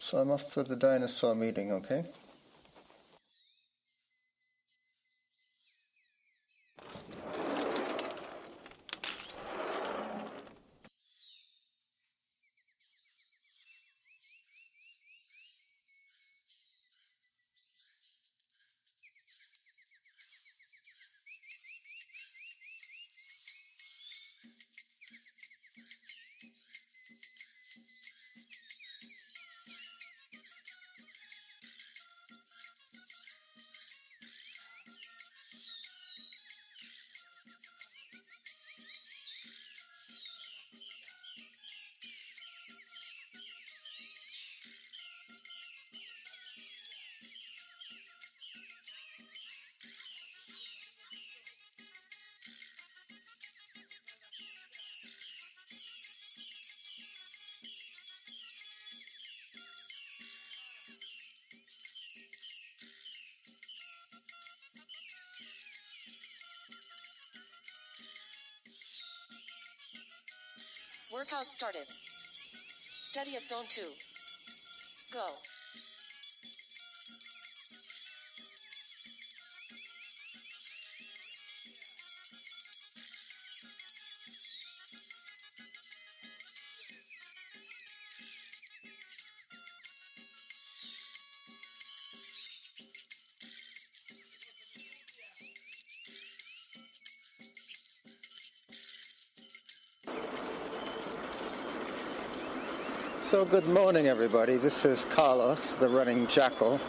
So I'm off for the dinosaur meeting, okay? Workout started. Steady at zone 2. Go. So good morning, everybody. This is Carlos, the running jackal,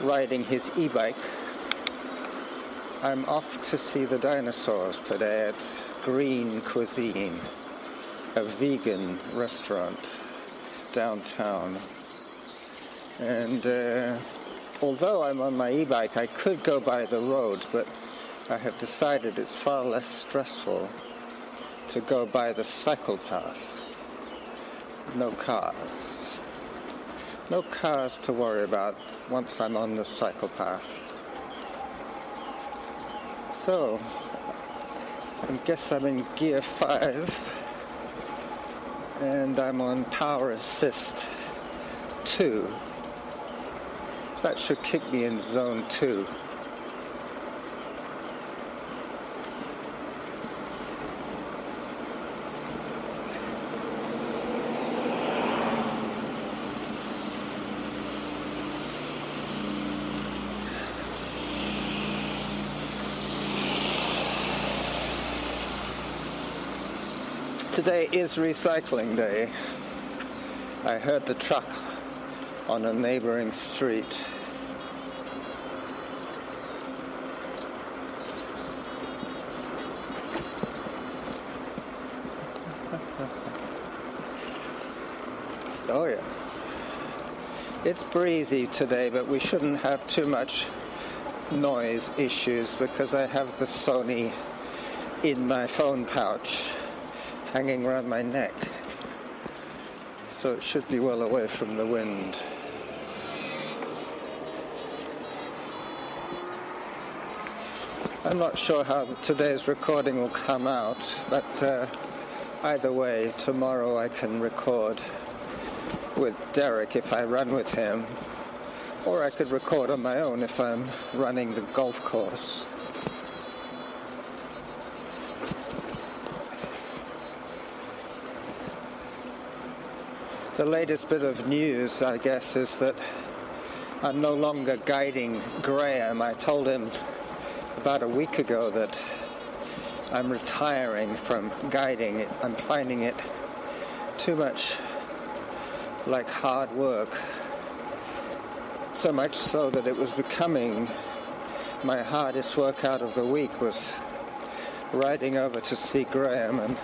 riding his e-bike. I'm off to see the dinosaurs today at Green Cuisine, a vegan restaurant downtown. And although I'm on my e-bike, I could go by the road, but I have decided it's far less stressful to go by the cycle path. No cars. No cars to worry about once I'm on the cycle path. So, I guess I'm in gear 5 and I'm on power assist 2. That should kick me in zone 2. Today is recycling day. I heard the truck on a neighboring street. Oh yes. It's breezy today, but we shouldn't have too much noise issues because I have the Sony in my phone pouch hanging around my neck, so it should be well away from the wind. I'm not sure how today's recording will come out, but either way, tomorrow I can record with Derek if I run with him, or I could record on my own if I'm running the golf course. The latest bit of news, I guess, is that I'm no longer guiding Graham. I told him about a week ago that I'm retiring from guiding. I'm finding it too much like hard work. So much so that it was becoming my hardest workout of the week was riding over to see Graham and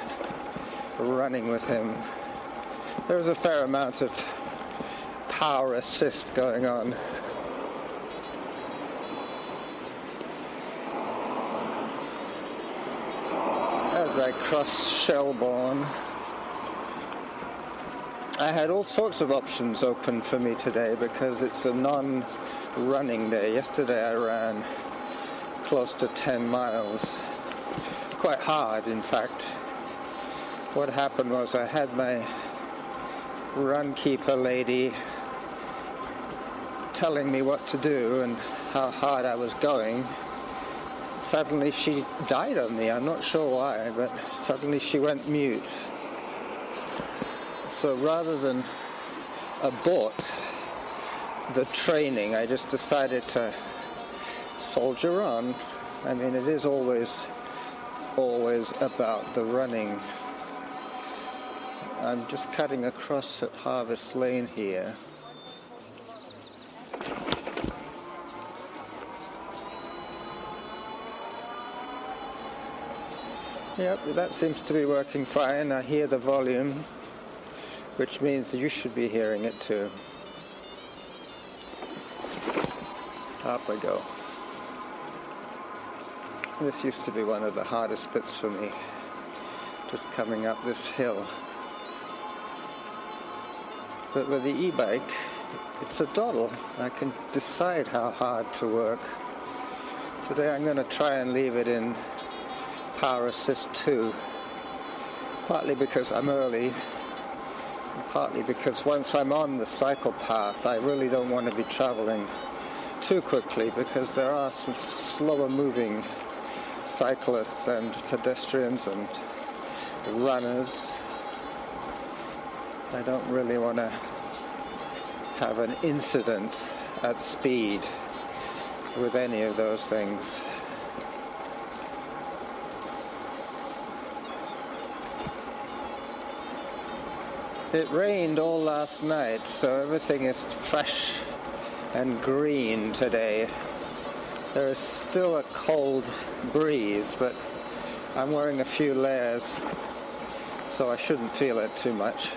running with him. There was a fair amount of power assist going on. As I cross Shelbourne, I had all sorts of options open for me today because it's a non-running day. Yesterday I ran close to 10 miles. Quite hard, in fact. What happened was I had my run keeper lady telling me what to do and how hard I was going, suddenly she died on me. I'm not sure why, but suddenly she went mute. So rather than abort the training, I just decided to soldier on. I mean, it is always about the running. I'm just cutting across at Harvest Lane here. Yep, that seems to be working fine. I hear the volume, which means you should be hearing it too. Up I go. This used to be one of the hardest bits for me, just coming up this hill. But with the e-bike, it's a doddle. I can decide how hard to work. Today I'm going to try and leave it in Power Assist 2, partly because I'm early, and partly because once I'm on the cycle path, I really don't want to be traveling too quickly, because there are some slower moving cyclists and pedestrians and runners. I don't really want to have an incident at speed with any of those things. It rained all last night, so everything is fresh and green today. There is still a cold breeze, but I'm wearing a few layers, so I shouldn't feel it too much.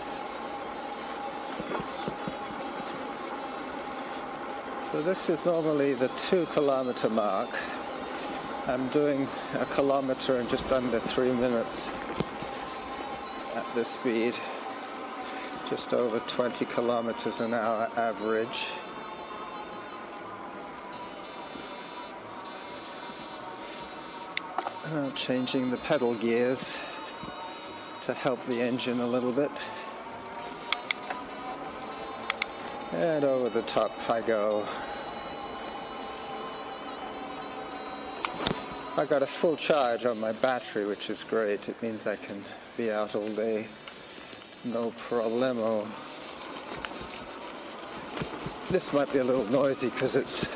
So this is normally the 2-kilometer mark. I'm doing a kilometer in just under 3 minutes at this speed. Just over 20 kilometers an hour average. Changing the pedal gears to help the engine a little bit. And over the top I go. I got a full charge on my battery, which is great. It means I can be out all day. No problemo. This might be a little noisy because it's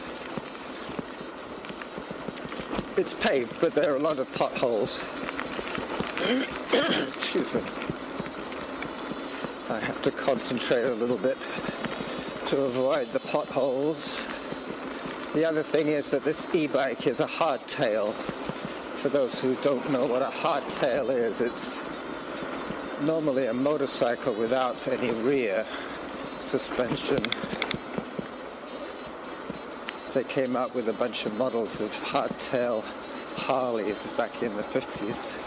paved, but there are a lot of potholes. Excuse me. I have to concentrate a little bit to avoid the potholes. The other thing is that this e-bike is a hardtail. For those who don't know what a hardtail is, it's normally a motorcycle without any rear suspension. They came out with a bunch of models of hardtail Harleys back in the 50s.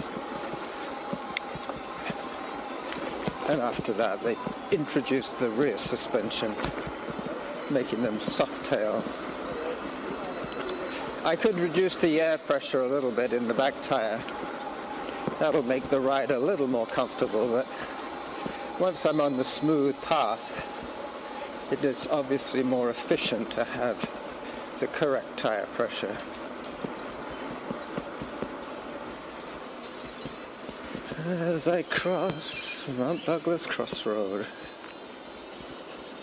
And after that they introduced the rear suspension, making them soft-tail. I could reduce the air pressure a little bit in the back tire. That'll make the ride a little more comfortable, but once I'm on the smooth path, it is obviously more efficient to have the correct tire pressure. As I cross Mount Douglas Crossroad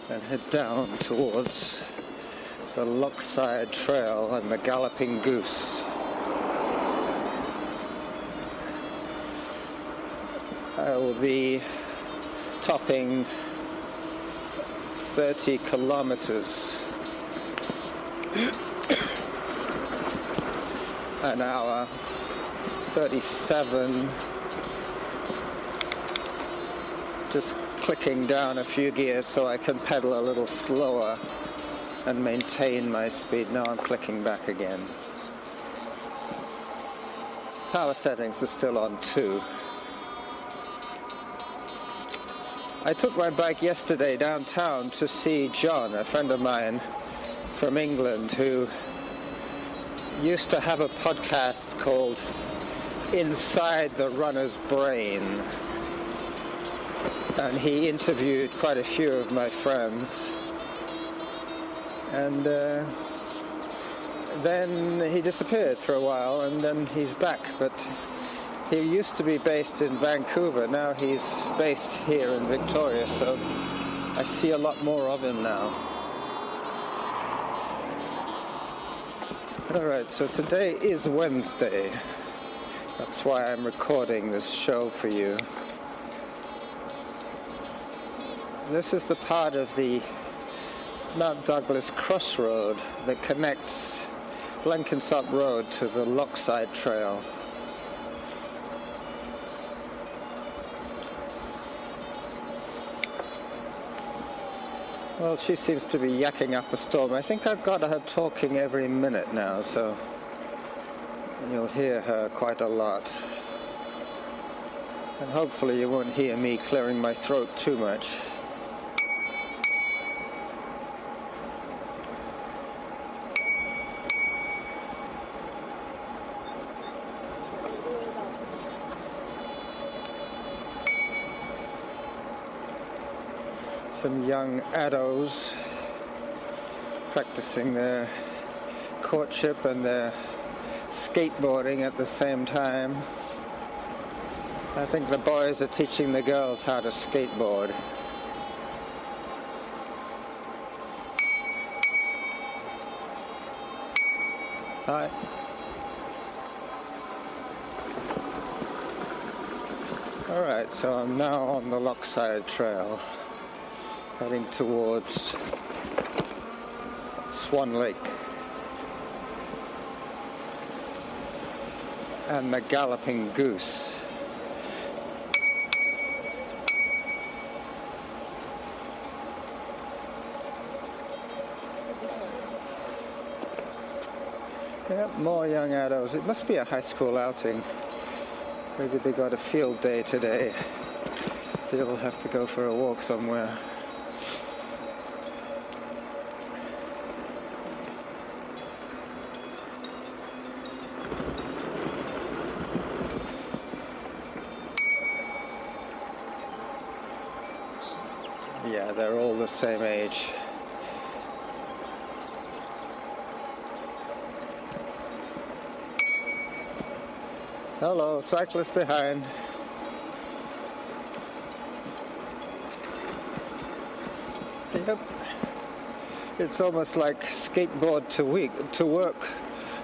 and head down towards the Lochside Trail and the Galloping Goose. I will be topping 30 kilometers an hour, 37, just clicking down a few gears so I can pedal a little slower and maintain my speed. Now I'm clicking back again. Power settings are still on 2. I took my bike yesterday downtown to see John, a friend of mine from England, who used to have a podcast called Inside the Runner's Brain. And he interviewed quite a few of my friends. And then he disappeared for a while, and then he's back. But he used to be based in Vancouver. Now he's based here in Victoria, so I see a lot more of him now. Alright, so today is Wednesday. That's why I'm recording this show for you. This is the part of the Mount Douglas Crossroad that connects Blenkinsop Road to the Lochside Trail. Well, she seems to be yakking up a storm. I think I've got her talking every minute now, so you'll hear her quite a lot. And hopefully you won't hear me clearing my throat too much. Some young adults practicing their courtship and their skateboarding at the same time. I think the boys are teaching the girls how to skateboard. Hi. Alright, so I'm now on the Lochside Trail, heading towards Swan Lake and the Galloping Goose. Yep, more young adults. It must be a high school outing. Maybe they got a field day today. They'll have to go for a walk somewhere. Yeah, they're all the same age. Hello, cyclist behind. Yep. It's almost like skateboard to work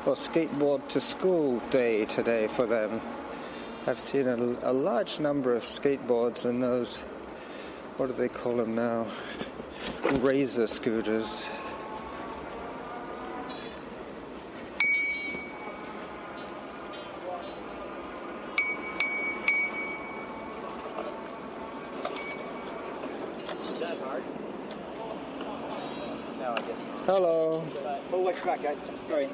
or skateboard to school day today for them. I've seen a large number of skateboards and those, what do they call them now? Razor scooters. Hello. Oh, watch your back, guys. Sorry.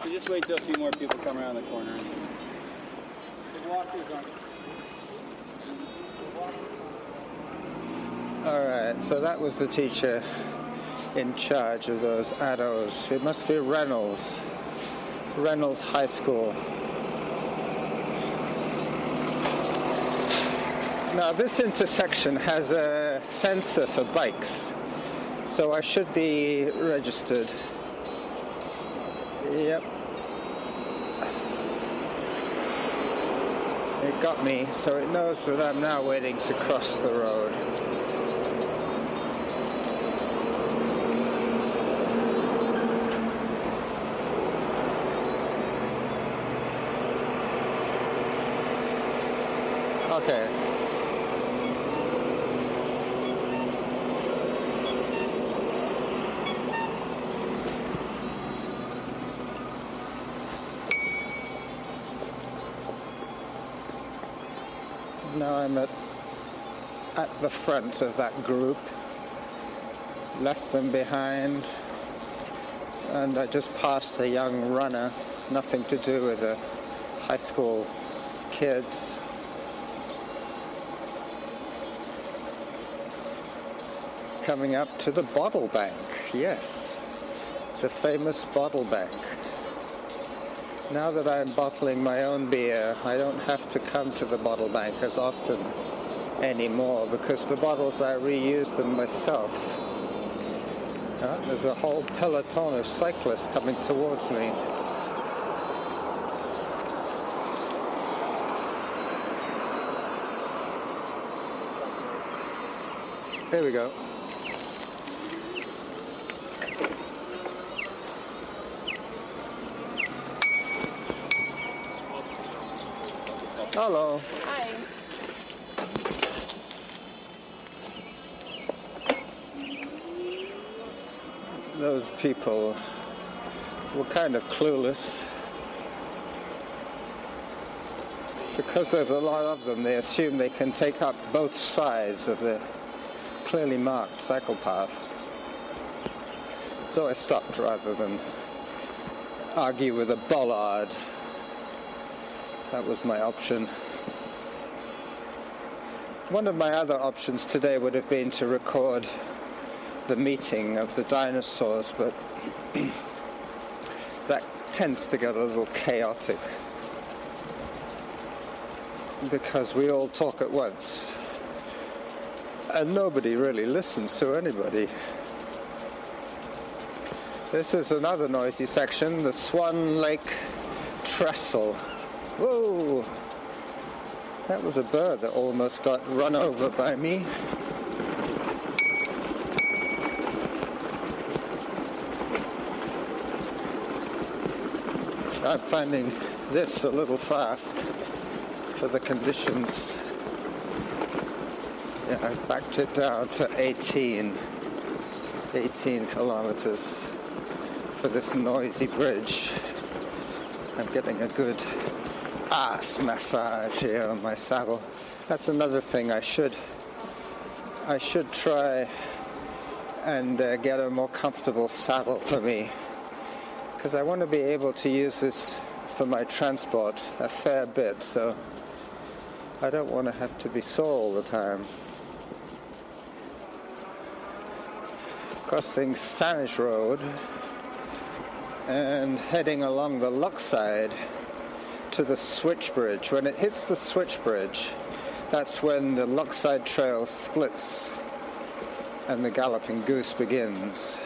You just wait till a few more people come around the corner. Alright, so that was the teacher in charge of those adults. It must be Reynolds High School. Now this intersection has a sensor for bikes, so I should be registered. Yep. It got me, so it knows that I'm now waiting to cross the road. Okay. Now I'm at the front of that group, left them behind, and I just passed a young runner, nothing to do with the high school kids. Coming up to the bottle bank, yes, the famous bottle bank. Now that I'm bottling my own beer, I don't have to come to the bottle bank as often anymore because the bottles, I reuse them myself. There's a whole peloton of cyclists coming towards me. Here we go. Hello. Hi. Those people were kind of clueless. Because there's a lot of them, they assume they can take up both sides of the clearly marked cycle path. So I stopped rather than argue with a bollard. That was my option. One of my other options today would have been to record the meeting of the dinosaurs, but that tends to get a little chaotic because we all talk at once and nobody really listens to anybody. This is another noisy section, the Swan Lake Trestle. Whoa! That was a bird that almost got run over by me. So I'm finding this a little fast for the conditions. Yeah, I backed it down to 18 kilometers for this noisy bridge. I'm getting a good ass massage here on my saddle. That's another thing I should try and get a more comfortable saddle for me, because I want to be able to use this for my transport a fair bit, so I don't want to have to be sore all the time. Crossing Sanish Road and heading along the lock side to the switch bridge. When it hits the switch bridge, that's when the Lockside Trail splits and the Galloping Goose begins.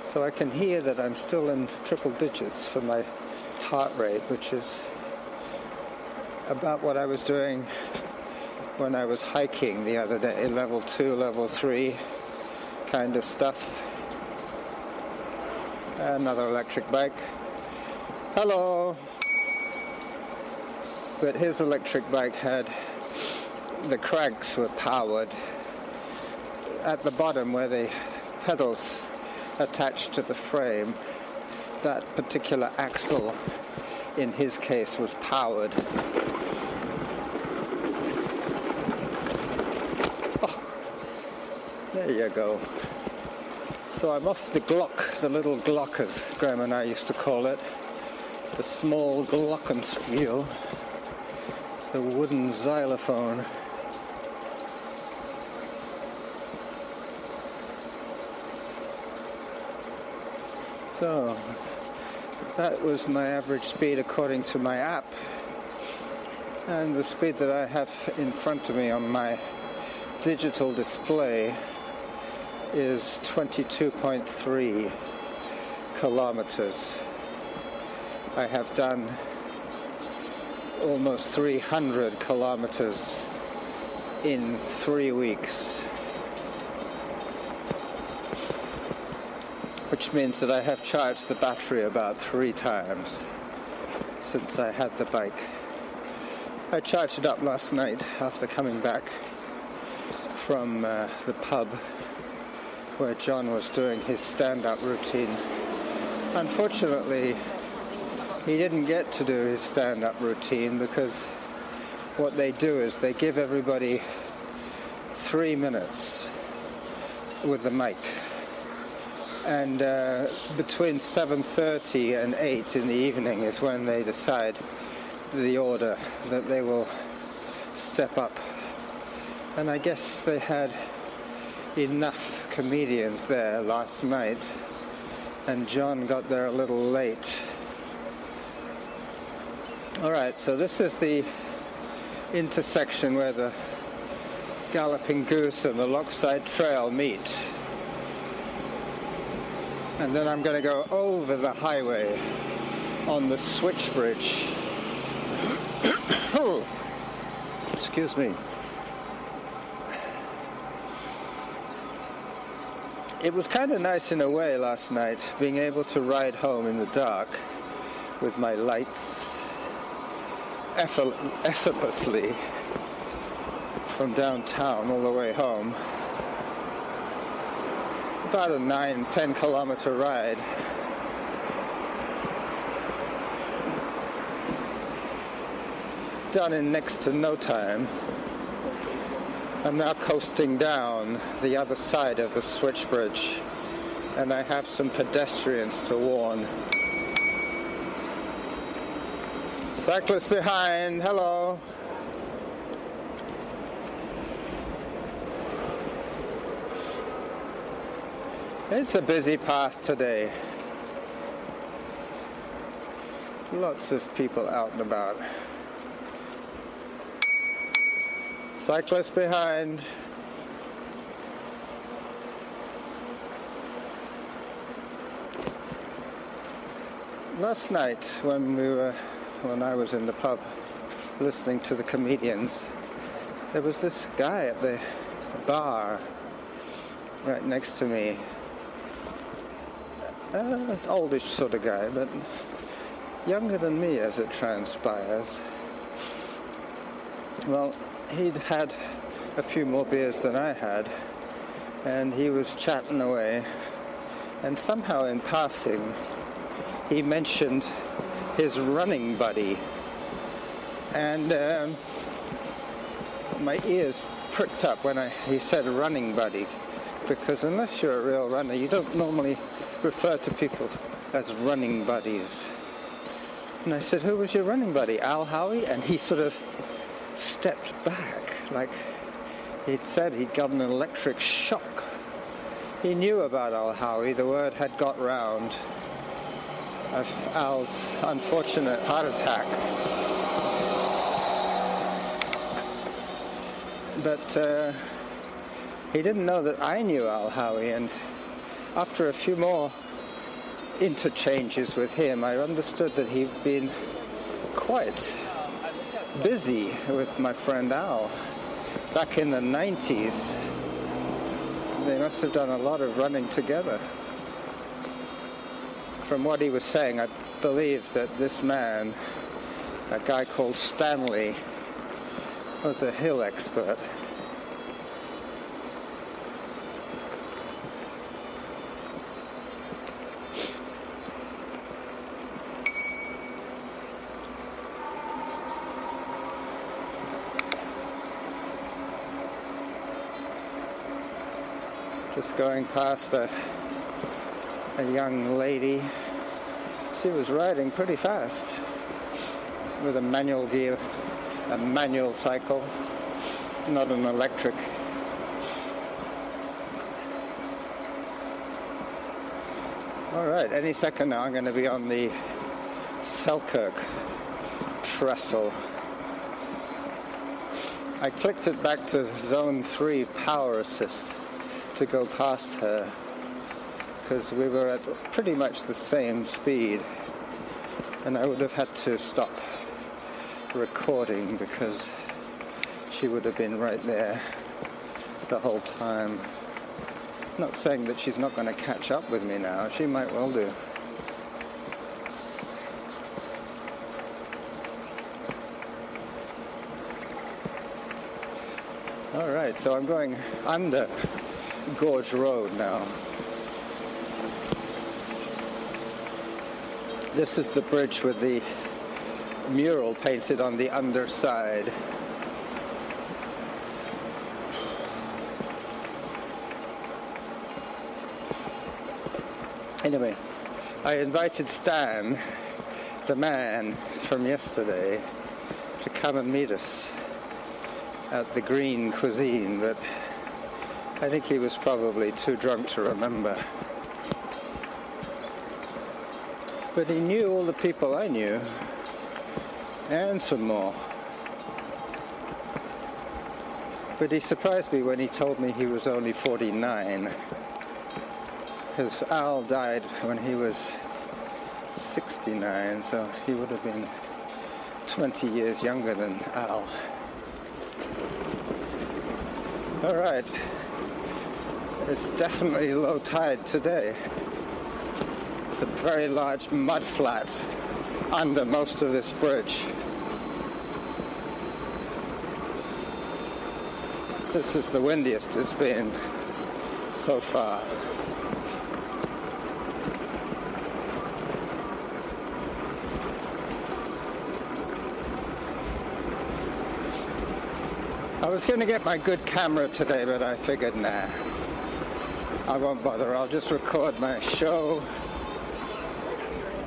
So I can hear that I'm still in triple digits for my heart rate, which is about what I was doing when I was hiking the other day, level 2, level 3 kind of stuff. Another electric bike. Hello! But his electric bike had, the cranks were powered. At the bottom where the pedals attached to the frame, that particular axle in his case was powered. Oh, there you go. So I'm off the Glock, the little Glock as Graham and I used to call it, the small glockenspiel, the wooden xylophone. So that was my average speed according to my app, and the speed that I have in front of me on my digital display is 22.3 kilometers. I have done almost 300 kilometers in 3 weeks, which means that I have charged the battery about 3 times since I had the bike. I charged it up last night after coming back from the pub where John was doing his stand-up routine. Unfortunately, he didn't get to do his stand-up routine because what they do is they give everybody 3 minutes with the mic. And between 7:30 and 8 in the evening is when they decide the order that they will step up. And I guess they had enough comedians there last night, and John got there a little late. Alright, so this is the intersection where the Galloping Goose and the Lochside Trail meet. And then I'm going to go over the highway on the switch bridge. Oh, excuse me. It was kind of nice in a way last night, being able to ride home in the dark with my lights effortlessly from downtown all the way home. About a 9-10 kilometer ride. Done in next to no time. I'm now coasting down the other side of the switch bridge, and I have some pedestrians to warn. Cyclist behind, hello. It's a busy path today. Lots of people out and about. Cyclist behind. Last night when I was in the pub listening to the comedians, there was this guy at the bar right next to me. Oldish sort of guy, but younger than me as it transpires. Well, he'd had a few more beers than I had, and he was chatting away, and somehow in passing he mentioned his running buddy, and my ears pricked up when he said running buddy, because unless you're a real runner, you don't normally refer to people as running buddies. And I said, who was your running buddy? Al Howie? And he sort of stepped back, like he'd said he'd got an electric shock. He knew about Al Howie. The word had got round of Al's unfortunate heart attack. But he didn't know that I knew Al Howie, and after a few more interchanges with him, I understood that he'd been quite busy with my friend Al. Back in the 90s, they must have done a lot of running together. From what he was saying, I believe that this man, a guy called Stanley, was a hill expert. Just going past a young lady. She was riding pretty fast with a manual gear, a manual cycle, not an electric. All right, any second now I'm going to be on the Selkirk trestle. I clicked it back to zone 3 power assist to go past her, because we were at pretty much the same speed, and I would have had to stop recording because she would have been right there the whole time. Not saying that she's not going to catch up with me now. She might well do. All right, so I'm going under Gorge Road now. This is the bridge with the mural painted on the underside. Anyway, I invited Stan, the man from yesterday, to come and meet us at the Green Cuisine, but I think he was probably too drunk to remember. But he knew all the people I knew, and some more. But he surprised me when he told me he was only 49. Because Al died when he was 69, so he would have been 20 years younger than Al. Alright, it's definitely low tide today. It's a very large mud flat under most of this bridge. This is the windiest it's been so far. I was going to get my good camera today, but I figured, nah, I won't bother. I'll just record my show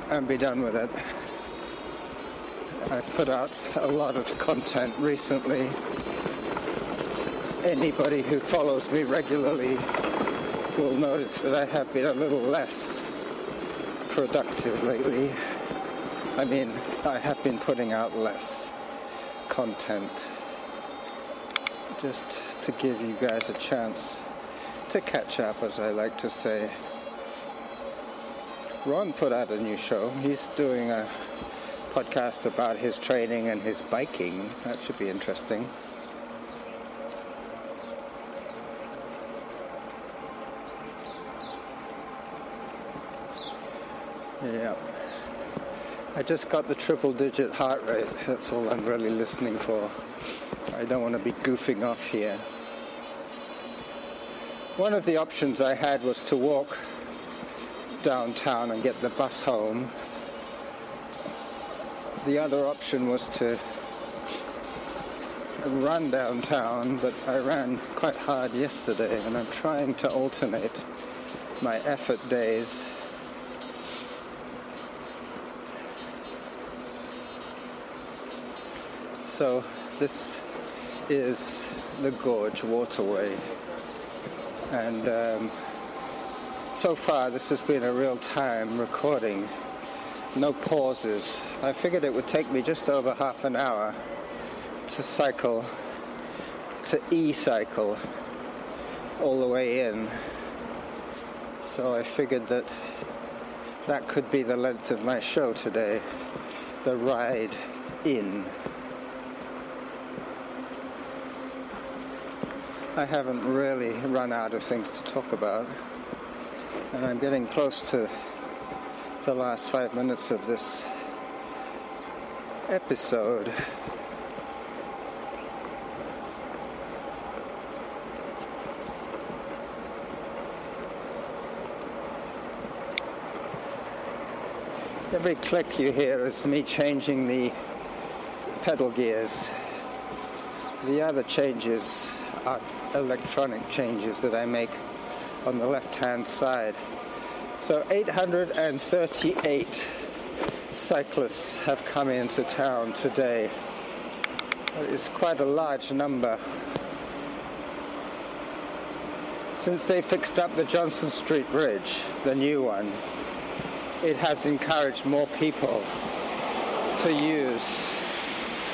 and be done with it. I put out a lot of content recently. Anybody who follows me regularly will notice that I have been a little less productive lately. I mean, I have been putting out less content, just to give you guys a chance to catch up, as I like to say. Ron put out a new show. He's doing a podcast about his training and his biking. That should be interesting. Yeah. I just got the triple-digit heart rate. That's all I'm really listening for. I don't want to be goofing off here. One of the options I had was to walk downtown and get the bus home. The other option was to run downtown, but I ran quite hard yesterday, and I'm trying to alternate my effort days. So this is the Gorge Waterway, and so far this has been a real time recording, no pauses. I figured it would take me just over half an hour to cycle, to e-cycle all the way in, so I figured that that could be the length of my show today, the ride in. I haven't really run out of things to talk about, and I'm getting close to the last 5 minutes of this episode. Every click you hear is me changing the pedal gears. The other changes are electronic changes that I make on the left-hand side. So 838 cyclists have come into town today. It's quite a large number. Since they fixed up the Johnson Street Bridge, the new one, it has encouraged more people to use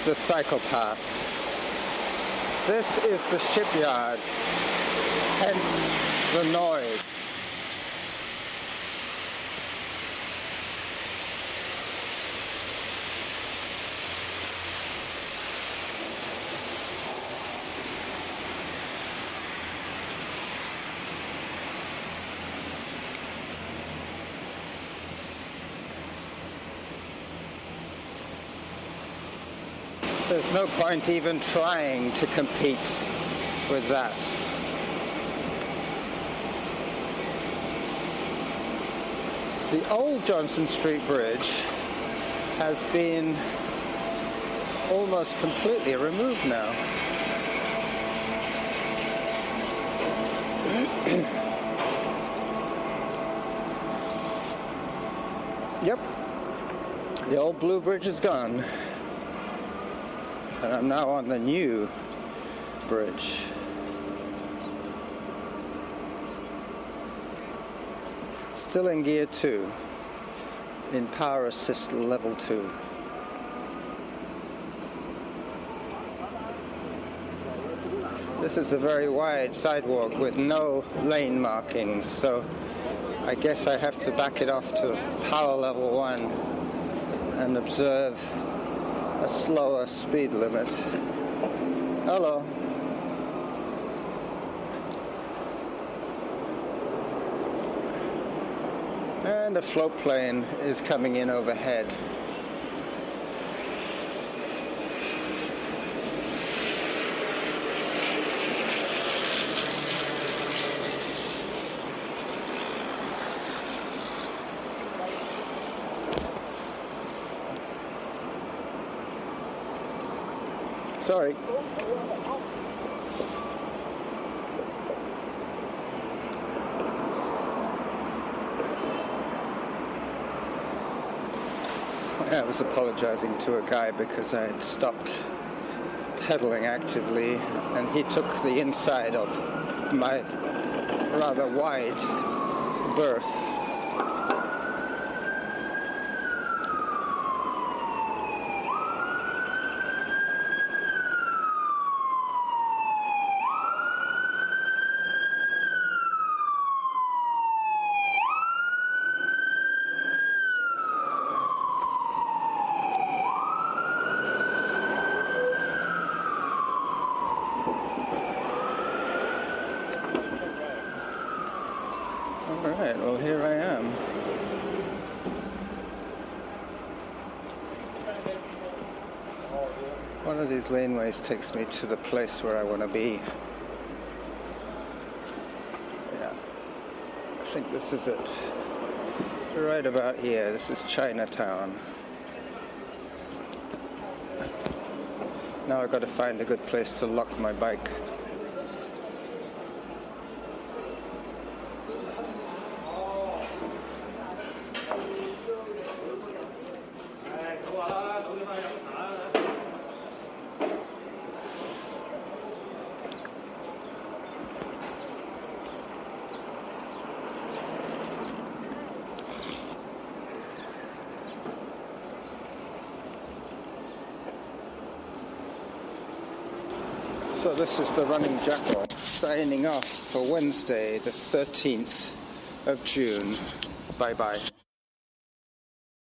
the cycle path. This is the shipyard, hence the noise. There's no point even trying to compete with that. The old Johnson Street Bridge has been almost completely removed now. Yep, the old Blue Bridge is gone. And I'm now on the new bridge. Still in gear 2, in power assist level 2. This is a very wide sidewalk with no lane markings, so I guess I have to back it off to power level 1 and observe a slower speed limit. Hello. And a float plane is coming in overhead. Sorry. I was apologizing to a guy because I had stopped pedaling actively, and he took the inside of my rather wide berth. Alright, well here I am. One of these laneways takes me to the place where I want to be. Yeah, I think this is it. Right about here, this is Chinatown. Now I've got to find a good place to lock my bike. So this is the Running Jackal signing off for Wednesday, the 13th of June. Bye-bye.